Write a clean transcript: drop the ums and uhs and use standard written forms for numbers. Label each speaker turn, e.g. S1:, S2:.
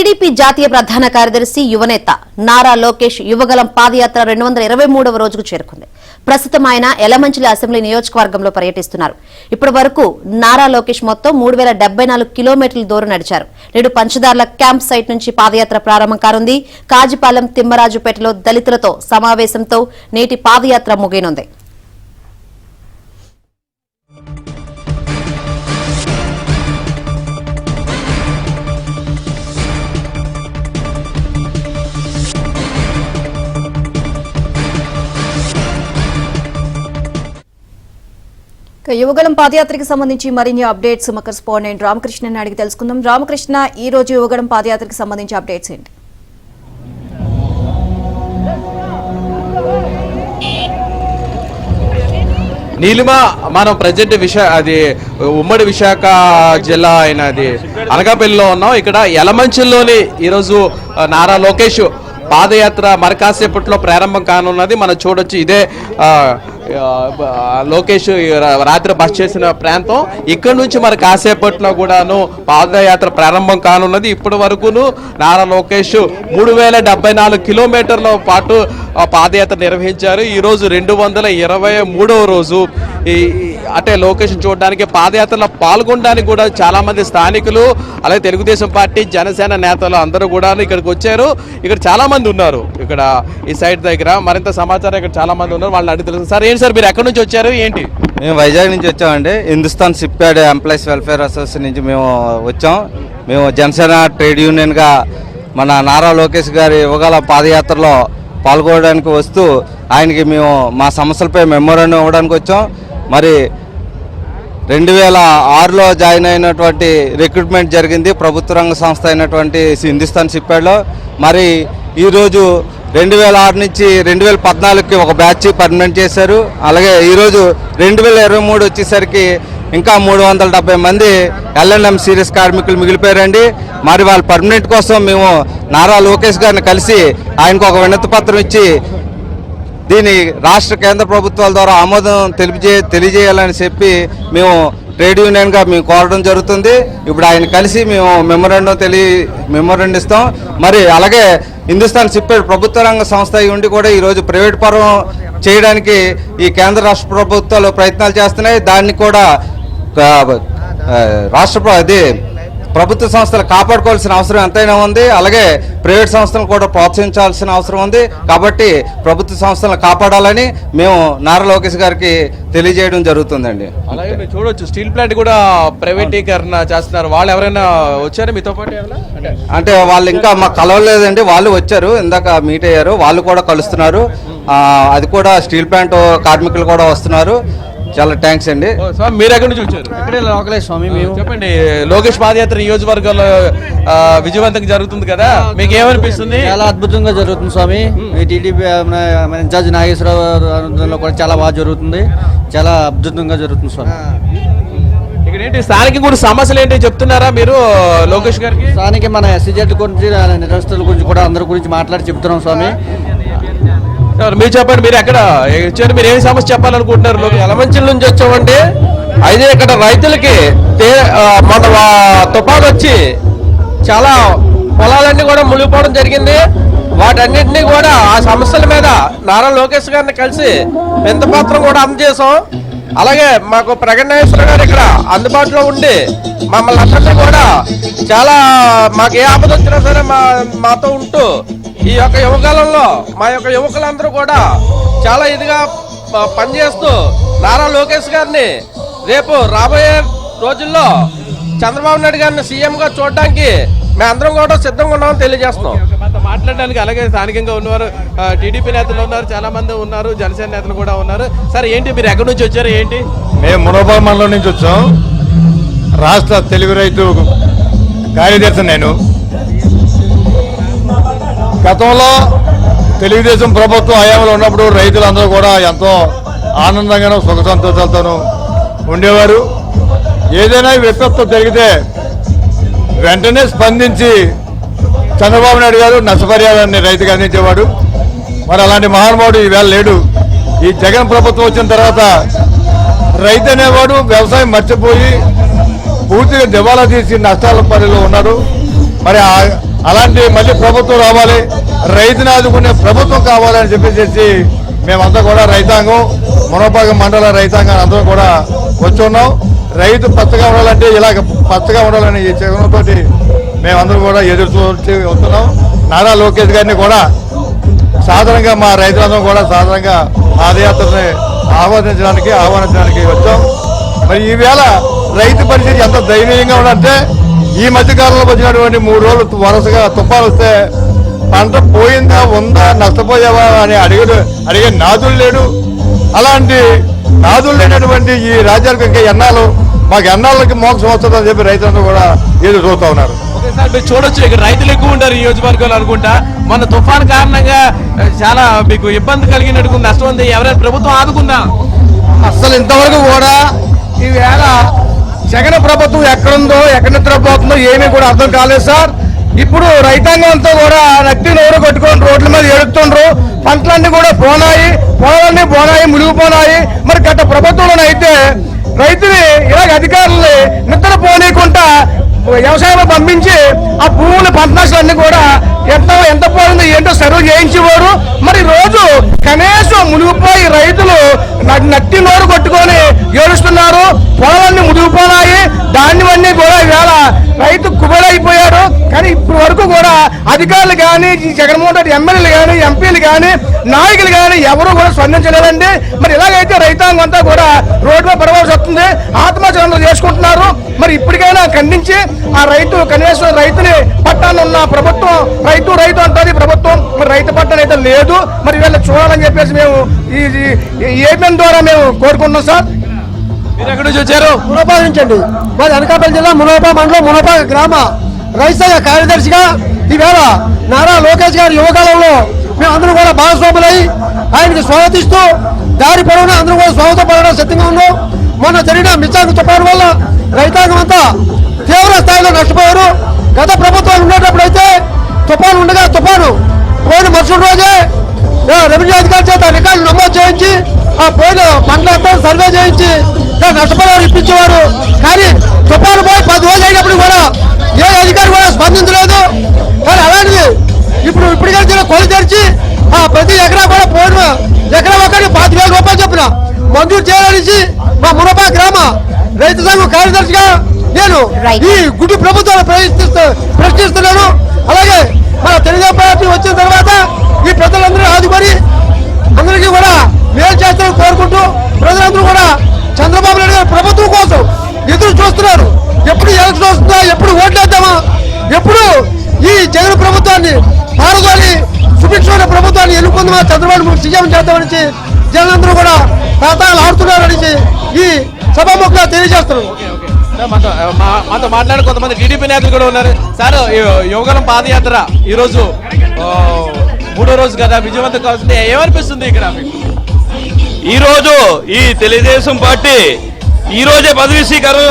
S1: TDP జాతీయ ప్రధాన కార్యదర్శి యువనేత నారా లోకేష్ యువగలం పాదయాత్ర 223వ రోజుకు చేరుకుంది. ప్రస్తుతం ఆయన ఎలమంచిలి అసెంబ్లీ నియోజకవర్గంలో పర్యటిస్తున్నారు. ఇప్పటి వరకు నారా లోకేష్ మొత్తం 3074 కిలోమీటర్ల దూరం నడిచారు. నేడు పంచదార్ల క్యాంప్ సైట్ నుంచి పాదయాత్ర ప్రారంభం కానుంది. కాజిపాలెం తిమ్మరాజుపేటలో దళితులతో సమావేశంతో నేటి పాదయాత్ర ముగియనుంది.
S2: యువగలం పాదయాత్రకి సంబంధించి మరిన్ని అప్డేట్స్ మా కరెస్పాండెంట్ రామకృష్ణని అడిగి తెలుసుకుందాం. రామకృష్ణ, ఈ రోజు యువగలం పాదయాత్రకి సంబంధించి అప్డేట్స్ ఏంటి?
S3: నీలిమ, మనం ప్రజెంట్ అది ఉమ్మడి విశాఖ జిల్లా అయిన అది అనకాపల్లిలో ఉన్నాం. ఇక్కడ యలమంచిల్లోని ఈరోజు నారా లోకేష్ పాదయాత్ర మరి కాసేపట్లో ప్రారంభం కానున్నది. మనం చూడొచ్చు, ఇదే లోకేష్ రాత్రి బస్ చేసిన ప్రాంతం. ఇక్కడ నుంచి మరి కాసేపట్లో కూడాను పాదయాత్ర ప్రారంభం కానున్నది. ఇప్పటి వరకును నారా లోకేష్ 3074 కిలోమీటర్ల పాటు పాదయాత్ర నిర్వహించారు. ఈరోజు 223వ రోజు. అంటే లోకేష్ చూడడానికి, పాదయాత్రలో పాల్గొనడానికి కూడా చాలా మంది స్థానికులు, అలాగే తెలుగుదేశం పార్టీ, జనసేన నేతలు అందరూ కూడా ఇక్కడికి వచ్చారు. ఇక్కడ చాలా మంది ఉన్నారు. ఇక్కడ ఈ సైట్ దగ్గర మరింత సమాచారం ఇక్కడ చాలా మంది ఉన్నారు. వాళ్ళని అడిగి తెలుసు. సార్, ఏంటి సార్ మీరు ఎక్కడి నుంచి వచ్చారు, ఏంటి?
S4: మేము వైజాగ్ నుంచి వచ్చామండి. Hindustan ship yard employees welfare association నుంచి మేము వచ్చాం. మేము జనసేన ట్రేడ్ యూనియన్గా మన నారా లోకేష్ గారి యువగల పాదయాత్రలో పాల్గొనడానికి వస్తూ ఆయనకి మేము మా సమస్యలపై మెమోరాండం ఇవ్వడానికి వచ్చాం. మరి 2006లో జాయిన్ అయినటువంటి రిక్రూట్మెంట్ జరిగింది ప్రభుత్వ రంగ సంస్థ అయినటువంటి హిందుస్థాన్ షిప్ యార్డ్లో. మరి ఈరోజు 2006 నుంచి 2014కి ఒక బ్యాచ్ పర్మనెంట్ చేశారు. అలాగే ఈరోజు 2023 వచ్చేసరికి ఇంకా 370 మంది L&M సీరియస్ కార్మికులు మిగిలిపోయారండి. మరి వాళ్ళ పర్మనెంట్ కోసం మేము నారా లోకేష్ గారిని కలిసి ఆయనకు ఒక వినతి పత్రం ఇచ్చి దీని రాష్ట్ర కేంద్ర ప్రభుత్వాల ద్వారా ఆమోదం తెలియజేయాలని చెప్పి మేము ట్రేడ్ యూనియన్గా మేము కోరడం జరుగుతుంది. ఇప్పుడు ఆయన కలిసి మేము మెమోరాండం ఇస్తాం. మరి అలాగే హిందుస్థాన్ షిప్ యార్డ్ ప్రభుత్వ రంగ సంస్థ అయి ఉండి కూడా ఈరోజు ప్రైవేట్ పరం చేయడానికి ఈ కేంద్ర రాష్ట్ర ప్రభుత్వాలు ప్రయత్నాలు చేస్తున్నాయి. దాన్ని కూడా ప్రభుత్వ సంస్థలు కాపాడుకోవాల్సిన అవసరం ఎంతైనా ఉంది. అలాగే ప్రైవేట్ సంస్థలను కూడా ప్రోత్సహించాల్సిన అవసరం ఉంది. కాబట్టి ప్రభుత్వ సంస్థలను కాపాడాలని మేము నారా లోకేష్ గారికి తెలియజేయడం జరుగుతుందండి.
S3: అలాగే మీరు చూడొచ్చు, స్టీల్ ప్లాంట్ కూడా ప్రైవేటీకరణ చేస్తున్నారు. వాళ్ళు ఎవరైనా వచ్చారు మీతో పాటు?
S4: అంటే వాళ్ళు ఇంకా మాకు కలవలేదండి. వాళ్ళు వచ్చారు, ఇందాక మీట్ అయ్యారు. వాళ్ళు కూడా కలుస్తున్నారు. అది కూడా స్టీల్ ప్లాంట్ కార్మికులు కూడా వస్తున్నారు. చాలా థ్యాంక్స్ అండి.
S3: మీరు ఎక్కడి నుంచి వచ్చారు?
S5: ఇక్కడే లోకలే స్వామి. మేము
S3: చెప్పండి, లోకేష్ పాదయాత్ర నియోజకవర్గంలో విజయవంతంగా జరుగుతుంది కదా, మీకు ఏమనిపిస్తుంది?
S5: చాలా అద్భుతంగా జరుగుతుంది స్వామి. ఈ టీడీపీ ఇన్ఛార్జ్ నాగేశ్వరరావు కూడా చాలా బాగా జరుగుతుంది. చాలా అద్భుతంగా జరుగుతుంది స్వామి.
S3: ఇక్కడ ఏంటి స్థానిక కూడా సమస్యలు ఏంటి చెప్తున్నారా మీరు లోకేష్ గారికి?
S5: స్థానిక మన ఎస్సీజెడ్ గురించి, నిరస్తుల గురించి కూడా అందరి గురించి మాట్లాడి చెప్తున్నాం స్వామి.
S3: మీరు చెప్పండి, మీరు ఎక్కడ వచ్చారు, మీరు ఏమి సమస్య చెప్పాలనుకుంటున్నారు?
S6: యలమంచిల నుంచి వచ్చామండి. అయితే ఇక్కడ రైతులకి మన తుఫాను వచ్చి చాలా పొలాలన్నీ కూడా మునిగిపోవడం జరిగింది. వాటన్నింటినీ కూడా ఆ సమస్యల మీద నారా లోకేష్ గారిని కలిసి వినతిపత్రం కూడా అందజేసాం. అలాగే మాకు ప్రగణేశ్వర గారు ఇక్కడ అందుబాటులో ఉండి మమ్మల్ని అందరినీ కూడా చాలా మాకు ఏ ఆపద వచ్చినా సరే మాతో ఉంటూ ఈ యొక్క యువకాలంలో మా యొక్క యువకులందరూ కూడా చాలా ఇదిగా పనిచేస్తూ నారా లోకేష్ గారిని రేపు రాబోయే రోజుల్లో చంద్రబాబు నాయుడు గారిని సీఎంగా చూడడానికి మేమందరం కూడా సిద్ధంగా ఉన్నామని తెలియజేస్తున్నాం.
S3: మాట్లాడడానికి అలాగే స్థానికంగా ఉన్నవారు టీడీపీ నేతలు ఉన్నారు, చాలా మంది ఉన్నారు, జనసేన నేతలు కూడా ఉన్నారు. సార్, ఏంటి మీరు ఎక్కడి నుంచి వచ్చారు, ఏంటి?
S7: మేము మునోబాగ్ మండలం నుంచి వచ్చాం. రాష్ట్ర తెలుగు రైతు కార్యదర్శి నేను. గతంలో తెలుగుదేశం ప్రభుత్వం హయాంలో ఉన్నప్పుడు రైతులందరూ కూడా ఎంతో ఆనందంగానూ సుఖ సంతోషాలతోనూ ఉండేవారు. ఏదైనా విపత్తు జరిగితే వెంటనే స్పందించి చంద్రబాబు నాయుడు గారు నష్టపరిహారాన్ని రైతుకు అందించేవాడు. మరి అలాంటి మహానుభావుడు ఈవేళ లేడు. ఈ జగన్ ప్రభుత్వం వచ్చిన తర్వాత రైతు అనేవాడు వ్యవసాయం మర్చిపోయి పూర్తిగా దివాలా తీసి నష్టాల పనిలో ఉన్నారు. మరి అలాంటి మళ్ళీ ప్రభుత్వం రావాలి, రైతుని ఆదుకునే ప్రభుత్వం కావాలని చెప్పేసి మేమంతా కూడా రైతాంగం మునపాక మండల రైతాంగం అందరం కూడా వచ్చి ఉన్నాం. రైతు పచ్చగా ఉండాలంటే ఇలాగ పచ్చగా ఉండాలని ఈ చిహ్నంతో మేమందరం కూడా ఎదురు చూసి వస్తున్నాం. నారా లోకేష్ గారిని కూడా సాధారణంగా మా రైతులందరం కూడా సాధారణంగా పాదయాత్రని ఆహ్వానించడానికి వచ్చాం. మరి ఈవేళ రైతు పరిస్థితి ఎంత దయనీయంగా ఉందంటే ఈ మధ్యకాలంలో వచ్చినటువంటి 3 రోజులు వరుసగా తుఫాను వస్తే పంట పోయిందా ఉందా నష్టపోయావా అని అడిగే నాదులు లేడు. అలాంటి నాదులు లేనటువంటి ఈ రాజ్యాలకు ఇంకా ఎన్నాళ్ళు మాకు ఎన్నాళ్ళకి మోక్షం వస్తుందని చెప్పి రైతులందరూ కూడా ఎదురు చూస్తూ ఉన్నారు.
S3: ఒకసారి మీరు చూడొచ్చు, ఇక్కడ రైతులు ఎక్కువ ఉంటారు ఈ నియోజకవర్గంలో అనుకుంటా. మన తుఫాన్ కారణంగా చాలా మీకు ఇబ్బంది కలిగినట్టు నష్టం ఉంది. ఎవరైనా ప్రభుత్వం ఆదుకుందా?
S6: అసలు ఇంతవరకు కూడా ఈవేళ జగన్ ప్రభుత్వం ఎక్కడుందో ఎక్కడ నిద్రపోతుందో ఏమీ కూడా అర్థం కాలేదు సార్. ఇప్పుడు రైతాంగం అంతా కూడా నట్టి నోరు కొట్టుకొని రోడ్ల మీద ఏడుతుండ్రు. పంటలన్నీ కూడా పోనాయి, పొలాలన్నీ పోనాయి, మునిగిపోనాయి. మరి గత ప్రభుత్వంలోనైతే రైతుని ఇలాగ అధికారుల్ని నిద్ర పోనీయకుండా వ్యవసాయంలో పంపించి ఆ భూముల పంట నష్టాలన్నీ కూడా ఎంత పోయిందో ఏంటో సర్వ్ చేయించేవారు. మరి రోజు కనీసం మునిగిపోయి రైతులు నట్టి నోరు కొట్టుకొని ఏడుస్తున్నారు. పొలాలన్నీ మునిగిపోనాయి, ధాన్యమన్నీ కూడా ఈవేళ రైతు కుబలైపోయాడు. కానీ ఇప్పటి వరకు కూడా అధికారులు కానీ జగన్మోహన్ రెడ్డి ఎమ్మెల్యేలు కానీ ఎంపీలు కానీ నాయకులు కానీ ఎవరు కూడా స్పందించలేదండి. మరి ఇలాగైతే రైతాంగం అంతా కూడా రోడ్లో పడవలసి వస్తుంది, ఆత్మహత్యలు చేసుకుంటున్నారు. మరి ఇప్పటికైనా ఖండించి ఆ రైతు కనీసం రైతుని పట్టాన ఉన్న ప్రభుత్వం రైతు అంటుంది ప్రభుత్వం, మరి రైతు పట్టాన అయితే లేదు. మరి వీళ్ళు చూడాలని చెప్పేసి మేము ఈ ఏపీఎం ద్వారా మేము కోరుకుంటున్నాం సార్.
S3: మీరు ఎక్కడి నుంచి వచ్చారు?
S8: మునపా నుంచి అండి. మాది అనకాపల్లి జిల్లా మునపా మండలం మునపా గ్రామ రైతు సంఘ కార్యదర్శిగా ఈవేళ నారా లోకేష్ గారి యువకాలంలో మేము అందరూ కూడా భాగస్వాములై ఆయనకి స్వాగతిస్తూ దారి పొడవునా అందరూ కూడా స్వాగతం పడడం సిద్ధంగా ఉన్నాం. మొన్న జరిగిన మిస్సాకు తుఫాను వల్ల రైతాంగం అంతా తీవ్ర స్థాయిలో నష్టపోయారు. గత ప్రభుత్వాలు ఉండేటప్పుడు అయితే తుఫాను ఉండగా తుఫాను పోయిన మరుసటి రోజే రెవెన్యూ అధికారి చేత రికార్డు నమోదు చేయించి ఆ పోయిన పంటలంతా సర్వే చేయించి నష్టపరిహారం ఇప్పించేవారు. కానీ తుఫాను పోయి 10 రోజులు అయినప్పుడు కూడా ఏ అధికారి కూడా స్పందించలేదు. కానీ అలాంటిది ఇప్పటికైనా కొలు తెరిచి ఆ ప్రతి ఎకరా కూడా పోయిన ఎకరా ఒకటి 5,000 రూపాయలు చొప్పున మంజూరు చేయాలని మా మునపా గ్రామ రైతు సంఘం కార్యదర్శిగా నేను ఈ గుడి ప్రభుత్వాన్ని ప్రశ్నిస్తున్నాను. అలాగే మన తెలుగుదేశం పార్టీ వచ్చిన తర్వాత ఈ ప్రజలందరూ ఆదుకొని అందరికీ కూడా మేలు చేస్తారని కోరుకుంటూ ప్రజలందరూ కూడా చంద్రబాబు నాయుడు గారి ప్రభుత్వం కోసం ఎదురు చూస్తున్నారు. ఎప్పుడు ఎలక్షన్ వస్తుందా, ఎప్పుడు ఓట్లేద్దామా, ఎప్పుడు ఈ జగన్ ప్రభుత్వాన్ని పాల్గొని సుభిక్షమైన ప్రభుత్వాన్ని ఎన్నుకుందామా, చంద్రబాబు సీఎం చేద్దామని జనందరూ కూడా తాతాలు ఆడుతున్నారని ఈ సభాముఖంగా తెలియజేస్తున్నారు.
S3: మాతో మాట్లాడే కొంతమంది టీడీపీ నేతలు కూడా ఉన్నారు. సార్, యువగలం పాదయాత్ర ఈరోజు 3వ రోజు కదా, విజయవంతం కావాల్సింది ఏమనిపిస్తుంది ఇక్కడ?
S9: ఈ రోజు ఈ తెలుగుదేశం పార్టీ ఈ రోజే పదవి స్వీకారం